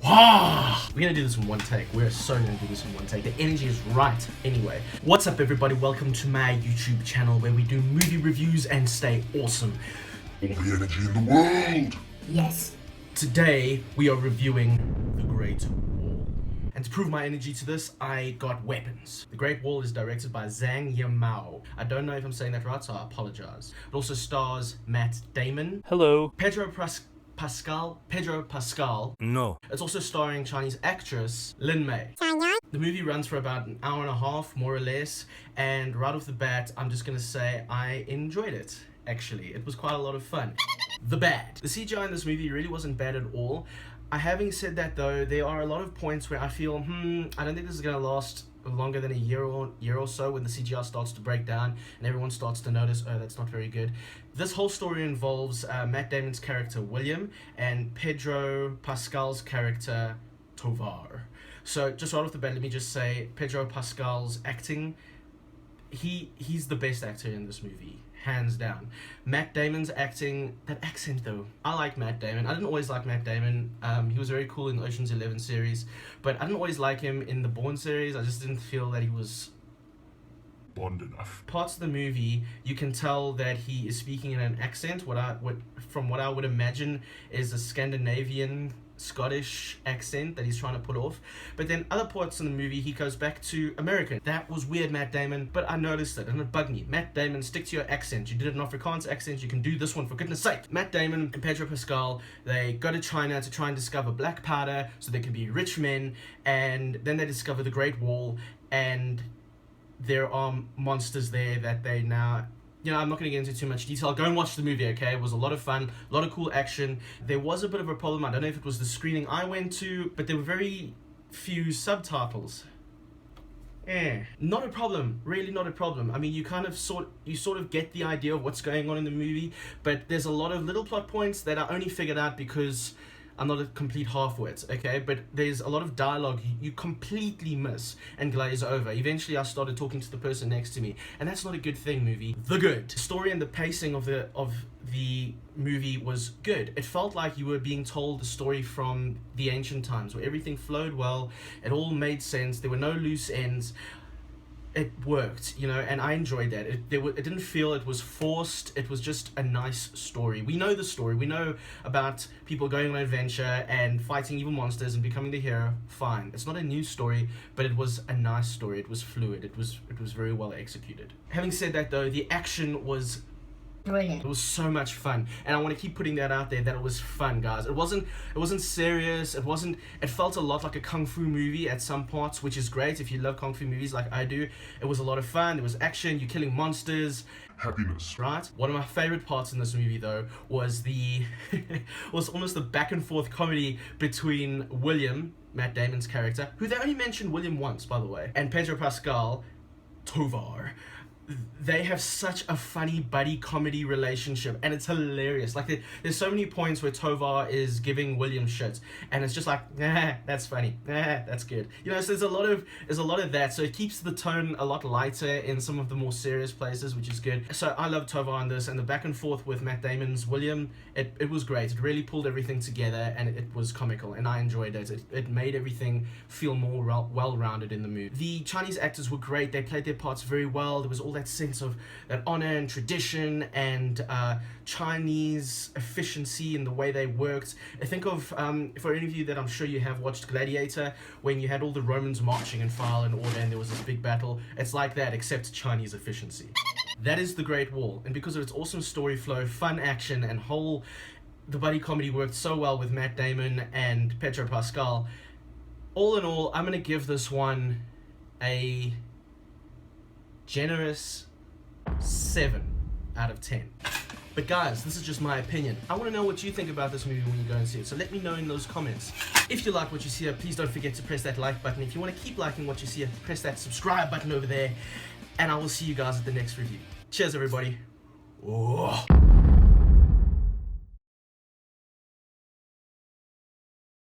We're gonna do this in one take. We're so gonna do this in one take. The energy is right. Anyway, what's up everybody? Welcome to my YouTube channel where we do movie reviews and stay awesome. All the energy in the world! Yes. Today, we are reviewing The Great Wall. And to prove my energy to this, I got weapons. The Great Wall is directed by Zhang Yimou. I don't know if I'm saying that right, so I apologize. It also stars Matt Damon. Hello. Pedro Pascal. No. It's also starring Chinese actress Lin Mei. The movie runs for about an hour and a half, more or less, and right off the bat, I'm just gonna say I enjoyed it. Actually, it was quite a lot of fun. The CGI in this movie really wasn't bad at all. Having said that though, there are a lot of points where I feel, I don't think this is gonna last longer than a year or so when the CGI starts to break down and everyone starts to notice, oh, that's not very good. This whole story involves Matt Damon's character William and Pedro Pascal's character Tovar. So just right off the bat, let me just say Pedro Pascal's acting, he's the best actor in this movie, hands down. Matt Damon's acting, that accent though, I like Matt Damon. I didn't always like Matt Damon. He was very cool in the Ocean's 11 series, but I didn't always like him in the Bourne series. I just didn't feel that he was Bond enough. Parts of the movie, you can tell that he is speaking in an accent, from what I would imagine is a Scandinavian Scottish accent that he's trying to put off. But then other parts in the movie, he goes back to American. That was weird, Matt Damon, but I noticed it and it bugged me. Matt Damon, stick to your accent. You did an Afrikaans accent, you can do this one for goodness sake. Matt Damon and Pedro Pascal, they go to China to try and discover black powder so they can be rich men, and then they discover the Great Wall, and there are monsters there that they now... I'm not going to get into too much detail. Go and watch the movie, okay? It was a lot of fun, a lot of cool action. There was a bit of a problem. I don't know if it was the screening I went to, but there were very few subtitles. Not a problem. Really not a problem. I mean, you sort of get the idea of what's going on in the movie, but there's a lot of little plot points that I only figured out because I'm not a complete half-wit, okay? But there's a lot of dialogue you completely miss and glaze over. Eventually, I started talking to the person next to me, and that's not a good thing, movie. The story and the pacing of the movie was good. It felt like you were being told the story from the ancient times, where everything flowed well, it all made sense, there were no loose ends. It worked, and I enjoyed that. It didn't feel it was forced. It was just a nice story. We know the story. We know about people going on an adventure and fighting evil monsters and becoming the hero. Fine. It's not a new story, but it was a nice story. It was fluid. It was very well executed. Having said that though, the action was brilliant. It was so much fun, and I want to keep putting that out there that it was fun, guys. It wasn't serious. It felt a lot like a kung fu movie at some parts, which is great if you love kung fu movies like I do. It was a lot of fun. There was action, you're killing monsters. Happiness. Right? One of my favorite parts in this movie though was was almost the back and forth comedy between William, Matt Damon's character, who they only mentioned William once, by the way, and Pedro Pascal, Tovar. They have such a funny buddy comedy relationship, and it's hilarious. Like there's so many points where Tovar is giving William shit, and it's just like, that's funny, that's good. So there's a lot of that. So it keeps the tone a lot lighter in some of the more serious places, which is good. So I love Tovar in this, and the back and forth with Matt Damon's William, it was great. It really pulled everything together, and it was comical, and I enjoyed it. It made everything feel more well-rounded in the movie. The Chinese actors were great. They played their parts very well. There was all that sense of that honor and tradition and Chinese efficiency in the way they worked. I think of, for any of you that I'm sure you have watched Gladiator, when you had all the Romans marching in file and order and there was this big battle. It's like that, except Chinese efficiency. That is The Great Wall, and because of its awesome story flow, fun action, and the buddy comedy worked so well with Matt Damon and Pedro Pascal. All in all, I'm gonna give this one a generous 7 out of 10. But guys, this is just my opinion. I want to know what you think about this movie when you go and see it, so let me know in those comments. If you like what you see here, please don't forget to press that like button. If you want to keep liking what you see here, press that subscribe button over there, and I will see you guys at the next review. Cheers everybody. Oh.